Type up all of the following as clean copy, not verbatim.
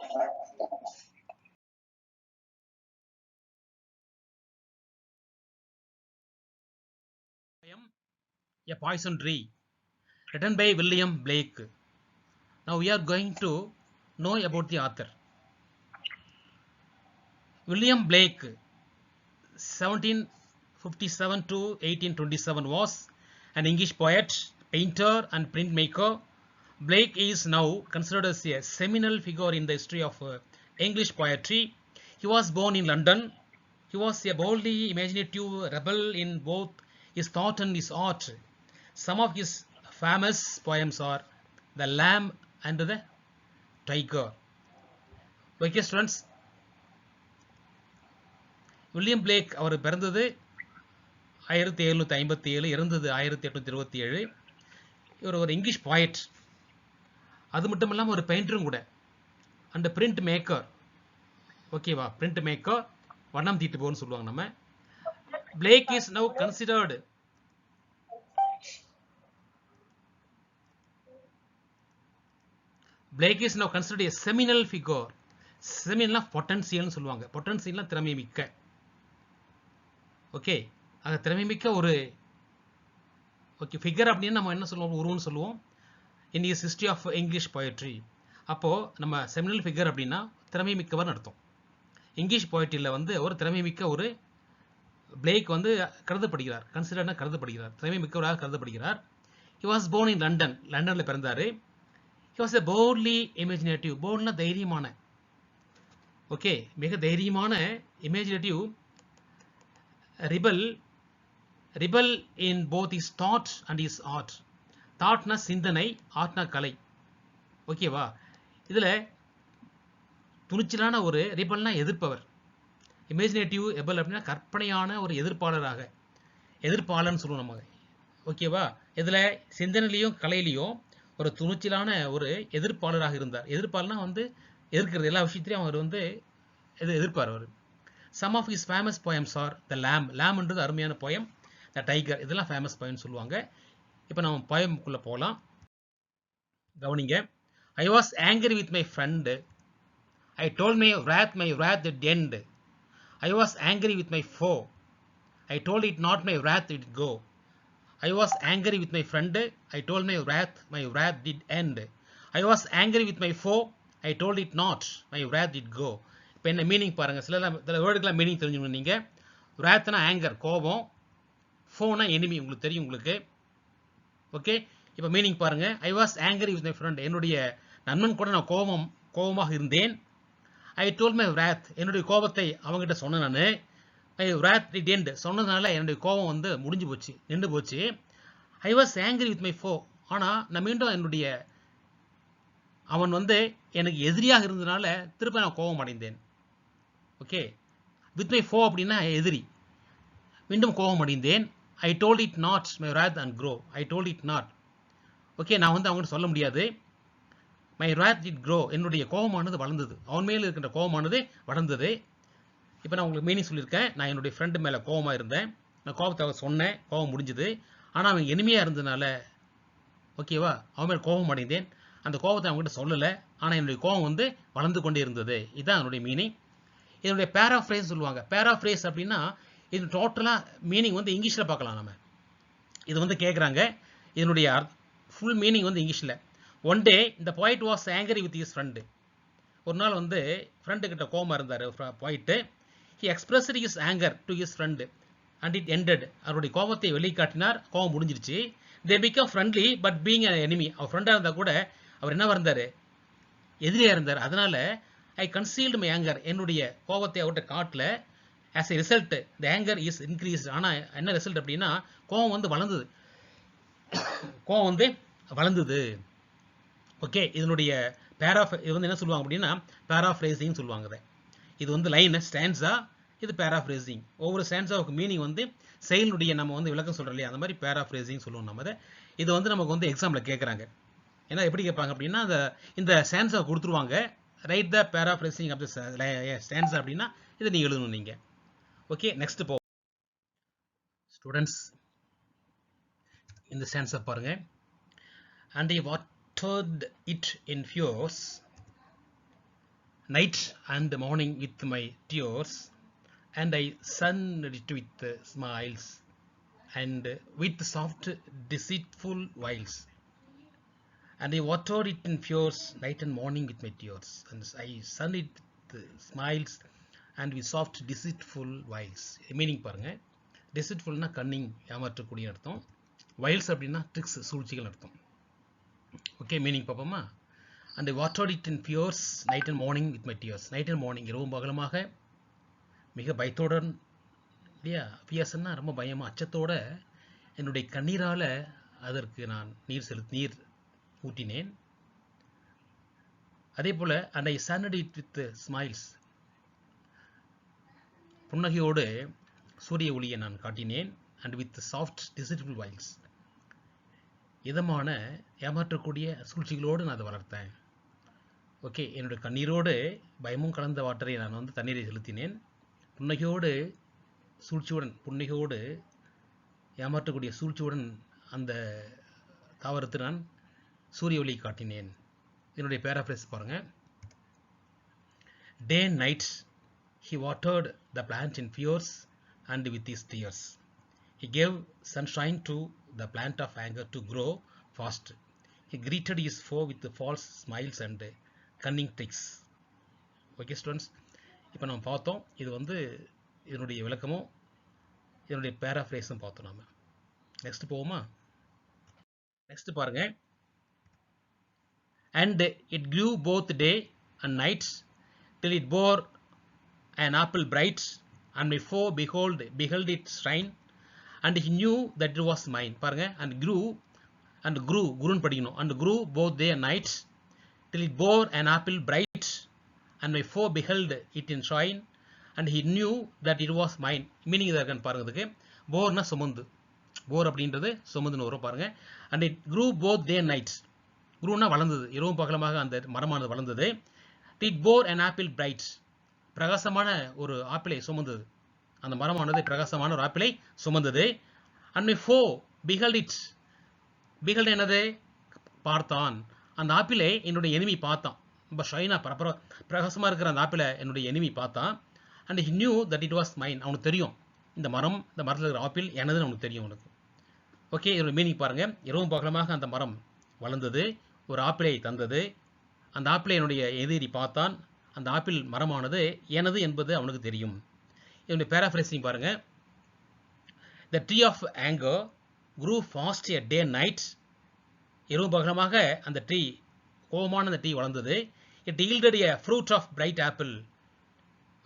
A Poison Tree, written by William Blake. Now we are going to know about the author. William Blake, 1757 to 1827, was an English poet, painter, and printmaker. Blake is now considered as a seminal figure in the history of English poetry. He was born in London. He was a boldly imaginative rebel in both his thought and his art. Some of his famous poems are The Lamb and the Tiger. Okay, students, William Blake அவர் பிறந்தது 1757, இறந்தது 1827. இவர் ஒரு English பாய்ட், அது மட்டும் இல்லாமல் ஒரு பெயிண்டரும் கூட, அண்ட் பிரிண்ட் மேக்கர். ஓகேவா, பிரிண்ட் மேக்கர், வண்ணம் தீட்டுபவர்னு சொல்லுவாங்க நம்ம. Blake is now considered Blake is now considered a seminal figure. செமினல்னா பொட்டன்சியல்னு சொல்லுவாங்க. பொட்டன்சியல்னா திறமை மிக்க. ஓகே, அது திறமை மிக்க ஒரு ஃபிகர் அப்படின்னு நம்ம என்ன சொல்லுவோம், உருவம்னு சொல்லுவோம். In his history of English poetry. அப்போது நம்ம செமினல் ஃபிகர் அப்படின்னா திறமை மிக்கவர்னு அர்த்தம். இங்கிலீஷ் போயட்ரியில் ஒரு திறமை மிக்க ஒரு பிளேக் கருதப்படுகிறார். கன்சிடர்னா கருதப்படுகிறார், திறமை மிக்கவராக கருதப்படுகிறார். He was born in London. லண்டனில் பிறந்தார். He was a boldly imaginative. boldனா தைரியமான, ஓகே, மிக தைரியமான, imaginative rebel in both his thought and his art. தாட்னா சிந்தனை, ஆர்ட்னா கலை. ஓகேவா, இதில் துணிச்சலான ஒரு ரிபல்னா எதிர்ப்பவர், இமேஜினேட்டிவ் எபல் அப்படின்னா கற்பனையான ஒரு எதிர்ப்பாளர்னு சொல்லுவோம் நம்ம. ஓகேவா, இதில் சிந்தனையிலையும் கலையிலையும் ஒரு துணிச்சலான ஒரு எதிர்ப்பாளராக இருந்தார். எதிர்ப்பாளர்னா எதிர்க்கிறது, எல்லா விஷயத்திலையும் அவர் எதிர்ப்பார் அவர். Some of his famous poems are the lamb. லேம்ன்றது அருமையான போயம். த டைகர், இதெல்லாம் ஃபேமஸ் போயம்னு சொல்லுவாங்க. இப்போ நம்ம போயம்குள்ளே போகலாம், கவனிங்க. I was angry with my friend. I told my wrath at end. I was angry with my foe. I told it not, my wrath did go. I was angry with my friend. I told my wrath did end. I was angry with my foe. I told it not, my wrath did go. இப்போ என்ன meaning பாருங்கள். சில வேர்டுக்கெல்லாம் meaning தெரிஞ்சுக்கணும் நீங்கள். wrathனா anchor, கோபம். ஃபோனா enemy, உங்களுக்கு தெரியும் உங்களுக்கு. ஓகே, இப்போ மீனிங் பாருங்கள். ஐ was angry with my friend. என்னுடைய நண்பன் கூட நான் கோபமாக இருந்தேன். I told my wrath. என்னுடைய கோபத்தை அவங்ககிட்ட சொன்னேன் நான். My wrath did end. சொன்னதுனால என்னுடைய கோபம் முடிஞ்சு போச்சு, நின்று போச்சு. ஐ வாஸ் ஆங்கரி வித் மை ஃபோ. ஆனால் நான் மீண்டும் அவன் எனக்கு எதிரியாக இருந்ததுனால திரும்ப நான் கோபம் அடைந்தேன். ஓகே, வித் மை ஃபோ அப்படின்னா எதிரி, மீண்டும் கோபம் அடைந்தேன். I told it not, my wrath and grow. I told it not. Okay, நான் அவங்ககிட்ட சொல்ல முடியாது. My wrath did grow. என்னுடைய கோபமானது வளர்ந்தது, அவன் மேலே இருக்கின்ற கோபமானது வளர்ந்தது. இப்போ நான் உங்களுக்கு மீனிங் சொல்லியிருக்கேன். நான் என்னுடைய ஃப்ரெண்டு மேலே கோபமாக இருந்தேன். நான் கோபத்தை சொன்னேன், கோபம் முடிஞ்சுது. ஆனால் அவன் எளிமையாக இருந்ததுனால, ஓகேவா, அவன் மேலே கோபம் அடைந்தேன். அந்த கோபத்தை அவங்ககிட்ட சொல்லலை, ஆனால் என்னுடைய கோபம் வளர்ந்து கொண்டே இருந்தது. இதுதான் என்னுடைய மீனிங். இதனுடைய பேராஃப்ரேஸ் சொல்லுவாங்க. பேராஃப்ரேஸ் அப்படின்னா இது டோட்டலாக மீனிங் இங்கிலீஷில் பார்க்கலாம் நம்ம. இது கேட்குறாங்க, இதனுடைய ஃபுல் மீனிங் இங்கிலீஷில். ஒன் டே இந்த poet was angry with his friend. ஒரு நாள் ஃப்ரெண்டு கிட்ட கோபமாக இருந்தார் poet. He expressed his anger to his friend and it ended. அவருடைய கோபத்தை வெளிக்காட்டினார், கோபம் முடிஞ்சிருச்சு. They become friendly but being an enemy. அவர் ஃப்ரெண்டாக இருந்தால் கூட அவர் என்ன இருந்தார், எதிரியாக இருந்தார். அதனால I concealed my anger. என்னுடைய கோபத்தை அவர்கிட்ட காட்டல. As a result the anger is increased. ஆனால் என்ன ரிசல்ட் அப்படின்னா கோபம் வளர்ந்தது, கோபம் வளர்ந்தது. ஓகே, இதனுடைய இது என்ன சொல்லுவாங்க அப்படின்னா பேராஃப்ரேசிங் சொல்லுவாங்க. இது லைன் ஸ்டான்ஸா, இது பேராஃப்ரேசிங். ஒவ்வொரு ஸ்டான்ஸாவுக்கு மீனிங் செயலுடைய நம்ம விளக்கம் சொல்கிறோம் இல்லையா, அந்த மாதிரி பேராஃப்ரேசிங் சொல்லுவோம் நம்ம. இது நமக்கு எக்ஸாமில் கேட்குறாங்க. ஏன்னா எப்படி கேட்பாங்க அப்படின்னா இந்த ஸ்டான்ஸாவை கொடுத்துருவாங்க. Write the paraphrasing of the stanza அப்படின்னா இதை நீங்கள் எழுதணும் நீங்கள். ஓகே, நெக்ஸ்ட் போ ஸ்டூடெண்ட்ஸ். இந்த ஸ்டான்ஸை பாருங்க. And he watered it in furrows night and morning with my tears, and I sunned it with smiles, and with soft deceitful wiles, and I watered it in fears night and morning with my tears, and I sunned it with smiles and with soft deceitful wiles. Meaning பாருங்க. deceitfulனா Canning, ஏமாற்றக்கூடிய அர்த்தம். wiles அப்படின்னா tricks, சூழ்ச்சிகள் அர்த்தம். Okay, meaning பார்ப்போமா? and I watered it in fears night and morning with my tears. night and morning, இரவும் பகலுமாக மிக பயத்தோடன், இல்லையா? ஃபியர்ஸ்னா ரொம்ப பயமா, அச்சத்தோட என்னுடைய கண்ணீரால அதற்கு நான் நீர் ஊட்டினேன். அதே போல and I sunned it with smiles, புன்னகையோடு சூரிய ஒளியை நான் காட்டினேன். and with soft deceitful wiles, இதமான ஏமாற்றக்கூடிய சூழ்ச்சிகளோடு நான் அதை வளர்த்தேன். ஓகே, என்னுடைய கண்ணீரோடு பயமும் கலந்த வாட்டரை நான் தண்ணீரை செலுத்தினேன். புன்னகையோடு புன்னகையோடு ஏமாற்றக்கூடிய சூழ்ச்சியுடன் அந்த தாவரத்தை நான் சூரிய ஒளி காட்டினேன். என்னுடைய பேராஃப்ரேஸ் பாருங்க. Day and night he watered the plant in fears and with his tears. He gave sunshine to the plant of anger to grow fast. He greeted his foe with false smiles and cunning tricks. Okay students, இப்போ நம்ம பார்த்தோம். இது இதனுடைய விளக்கமும் இதனுடைய பேராஃப்ரேஸும் பார்த்தோம். நாம next போவோமா? நெக்ஸ்ட் பாருங்க. And it grew both day and night till it bore an apple bright, and my foe beheld it shine, and he knew that it was mine. பாருங்க, and grew குருன்னு படிக்கணும். and grew both day and night till it bore an apple bright, and my foe beheld it in shine, and he knew that it was mine. Meaning இதாக இருக்கான்னு பாருங்க. இதுக்கு போர்னா சுமந்து, போர் அப்படின்றது சுமந்துன்னு வரும் பாருங்க. and it grew both day and night, குருன்னா வளர்ந்தது, இரவும் பகலமாக அந்த மரமானது வளர்ந்தது. it bore an apple bright, பிரகாசமான ஒரு ஆப்பிளை சுமந்தது. அந்த மரமானது பிரகாசமான ஒரு ஆப்பிளை சுமந்தது. and my foe beheld it, beheld என்னது? பார்த்தான். அந்த ஆப்பிளை என்னுடைய எனிமி பார்த்தான். ரொம்ப ஷைனா பிரகாசமா இருக்கிற அந்த ஆப்பிளை என்னுடைய எனிமி பார்த்தான். and he knew that it was mine, அவனுக்கு தெரியும் இந்த மரத்தில் இருக்கிற ஆப்பிள் எனதுன்னு அவனுக்கு தெரியும் அவனுக்கு. ஓகே, இதோட மீனிங் பாருங்க. இரவும் பகலமாக அந்த மரம் வளர்ந்தது, ஒரு ஆப்பிளை தந்தது. அந்த ஆப்பிளை என்னுடைய எதிரி பார்த்தான். அந்த ஆப்பிள் மரமானது எனது என்பது அவனுக்கு தெரியும். இதனுடைய பேராஃப்ரேசிங் பாருங்க. The tree of anger grew fast a day and night. இரவு பகலமாக அந்த ட்ரீ, கோபமான அந்த ட்ரீ வளர்ந்தது. It yielded a fruit of bright apple.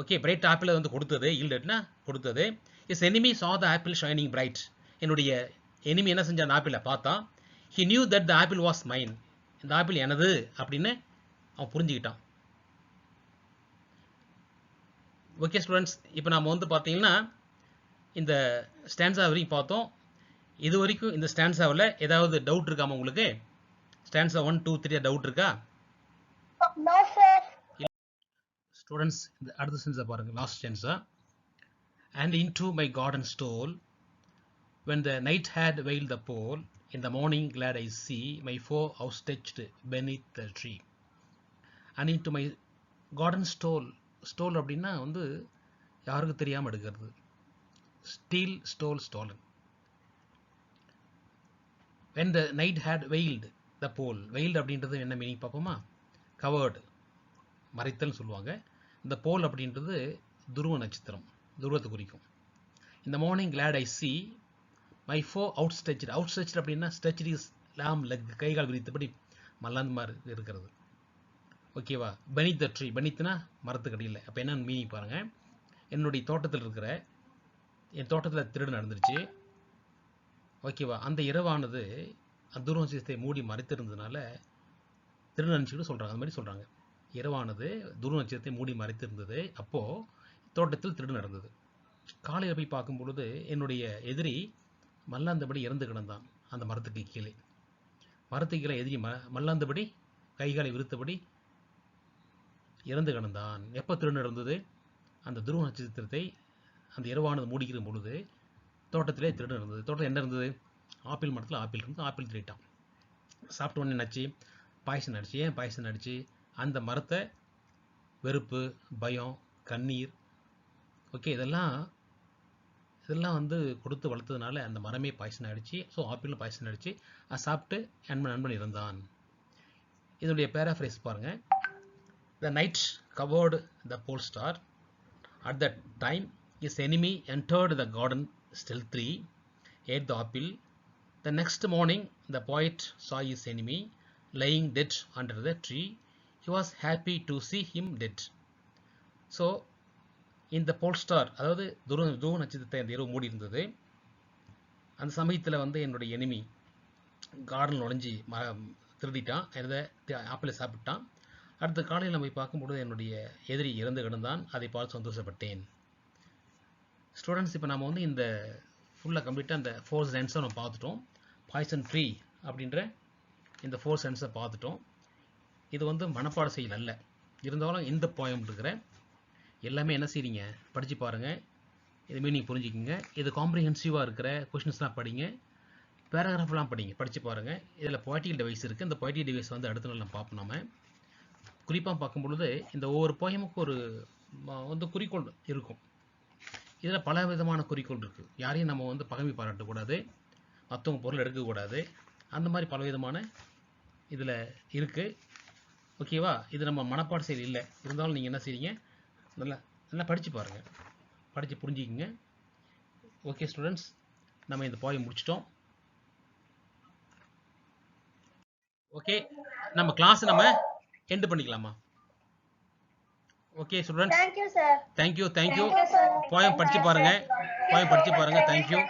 Okay, bright ஆப்பிளை கொடுத்தது. yieldedனா கொடுத்தது. His enemy saw the apple shining bright. என்னுடைய எனிமி என்ன செஞ்ச? அந்த ஆப்பிளை பார்த்தான். He knew that the apple was mine. இந்த ஆப்பிள் எனது அப்படின்னு அவன் புரிஞ்சுக்கிட்டான். ஓகே ஸ்டூடெண்ட்ஸ், இப்போ நம்ம பார்த்தீங்கன்னா இந்த ஸ்டான்ஸா வரைக்கும் பார்த்தோம். இது வரைக்கும் இந்த ஸ்டான்ஸாவில் ஏதாவது டவுட் இருக்காமா உங்களுக்கு? ஸ்டான்ஸா 1, 2, 3 டவுட் இருக்கா? No sir. ஸ்டூடெண்ட்ஸ், இந்த அடுத்த ஸ்டான்ஸா பாருங்க, last stanza. And into my garden stole, when the night had veiled the pole, in the morning glad I see my foe outstretched beneath the tree. And into my garden stole, stole அப்படின்னா யாருக்கு தெரியாம எடுக்கிறது. steal, stole, stolen. when the night had veiled the pole, veiled அப்படின்றது என்ன meaning பார்ப்போமா? covered, மறைத்தல் சொல்லுவாங்க. இந்த pole அப்படின்றது துருவ நட்சத்திரம், துருவத்தை குறிக்கும். in the morning glad I see my foe outstretched. outstretched அப்படின்னா stretched is lam leg, கைகால் விரித்தபடி மல்லாந்து மாதிரி இருக்கிறது. ஓகேவா? beneath the tree, beneathனா மரத்துக்கடியில். அப்போ என்னன்னு மீனிங் பாருங்க. என்னுடைய தோட்டத்தில் இருக்கிற, என் தோட்டத்தில் திருடு நடந்துருச்சு. ஓகேவா? அந்த இரவானது துருவ நட்சத்திரத்தை மூடி மறைத்திருந்ததுனால திருடு நினச்சிக்கிட்டு சொல்கிறாங்க. அந்த மாதிரி சொல்கிறாங்க. இரவானது துருவ நட்சத்திரத்தை மூடி மறைத்திருந்தது. அப்போது தோட்டத்தில் திருடு நடந்தது. காலையில் போய் பார்க்கும் பொழுது என்னுடைய எதிரி மல்லாந்தபடி இறந்து கிடந்தான். அந்த மரத்துக்கு கீழே, மரத்துக்கு கீழே எதிரி மல்லாந்தபடி கைகாலை விருத்தபடி இறந்து கிடந்தான். எப்போ திருடு நடந்தது? அந்த துருவ நட்சத்திரத்தை அந்த இரவானது மூடிக்கிற பொழுது தோட்டத்திலே திருடு இருந்தது. தோட்டம் என்ன இருந்தது? ஆப்பிள் மரத்தில் ஆப்பிள் இருந்து ஆப்பிள் திருட்டான். சாப்பிட்ட உடனே நச்சு பாய்சன் அடிச்சு. ஏன் பாய்சன் அடிச்சு? அந்த மரத்தை வெறுப்பு, பயம், கண்ணீர், ஓகே, இதெல்லாம் வந்து கொடுத்து வளர்த்ததுனால அந்த மரமே பாய்சன் ஆகிடுச்சு. ஸோ ஆப்பிளும் பாய்சன் ஆகிடுச்சு. அதை சாப்பிட்டு நண்பன் இருந்தான். இதனுடைய பேராஃப்ரேஸ் பாருங்கள். The knight covered the pole star. At that time, his enemy entered the garden stealthily, ate the apple. The next morning, the poet saw his enemy lying dead under the tree. He was happy to see him dead. So, இந்த போல் star, அதாவது துருவ நட்சத்திரத்தை அந்த இரவு மூடி இருந்தது. அந்த சமயத்தில் வந்து என்னுடைய எனிமி கார்டன் நுழைஞ்சி திருடிட்டான், ஆப்பிளை சாப்பிட்டான். அடுத்த காலையில் நம்ம பார்க்கும்போது என்னுடைய எதிரி இறந்து கிடந்தான். அதை பார்த்து சந்தோஷப்பட்டேன். ஸ்டூடெண்ட்ஸ், இப்போ நம்ம வந்து இந்த ஃபுல்லாக கம்ப்ளீட்டாக அந்த 4 சென்ஸை நம்ம பார்த்துட்டோம். பாய்சன் ட்ரீ அப்படின்ற இந்த 4 சென்ஸை பார்த்துட்டோம். இது வந்து மனப்பாட செயல் அல்ல. இருந்தாலும் இந்த போயம் இருக்கிற எல்லாமே என்ன செய்றீங்க, படித்து பாருங்கள். இது மீனிங் புரிஞ்சுக்கிங்க. இது காம்ப்ரிஹென்சிவாக இருக்கிற கொஷின்ஸ்லாம் படிங்க, பேராகிராஃப்லாம் படிங்க, படித்து பாருங்கள். இதில் பொயட்டிக்கல் டிவைஸ் இருக்குது. இந்த பொயட்டிக்கல் டிவைஸ் வந்து அடுத்த நாள் நம்ம பார்ப்போம். நம்ம குறிப்பாக பார்க்கும்பொழுது இந்த ஒவ்வொரு போயமுக்கு ஒரு வந்து குறிக்கோள் இருக்கும். இதில் பல விதமான குறிக்கோள் இருக்குது. யாரையும் நம்ம வந்து பகைமை பாராட்டக்கூடாது, மற்றவங்க பொருள் எடுக்கக்கூடாது, அந்த மாதிரி பல விதமான இதில் இருக்குது. ஓகேவா? இது நம்ம மனப்பாட செயல் இல்லை. இருந்தாலும் நீங்கள் என்ன செய்றீங்க, நல்லா படித்து பாருங்கள், படித்து புரிஞ்சுக்கிங்க. ஓகே ஸ்டூடெண்ட்ஸ், நம்ம இந்த போயம் முடிச்சிட்டோம். ஓகே, நம்ம கிளாஸ் நம்ம எண்ட் பண்ணிக்கலாமா? Okay students, Thank you, sir. Thank you. Thank you, sir. Poem படித்து பாருங்கள், தேங்க்யூ.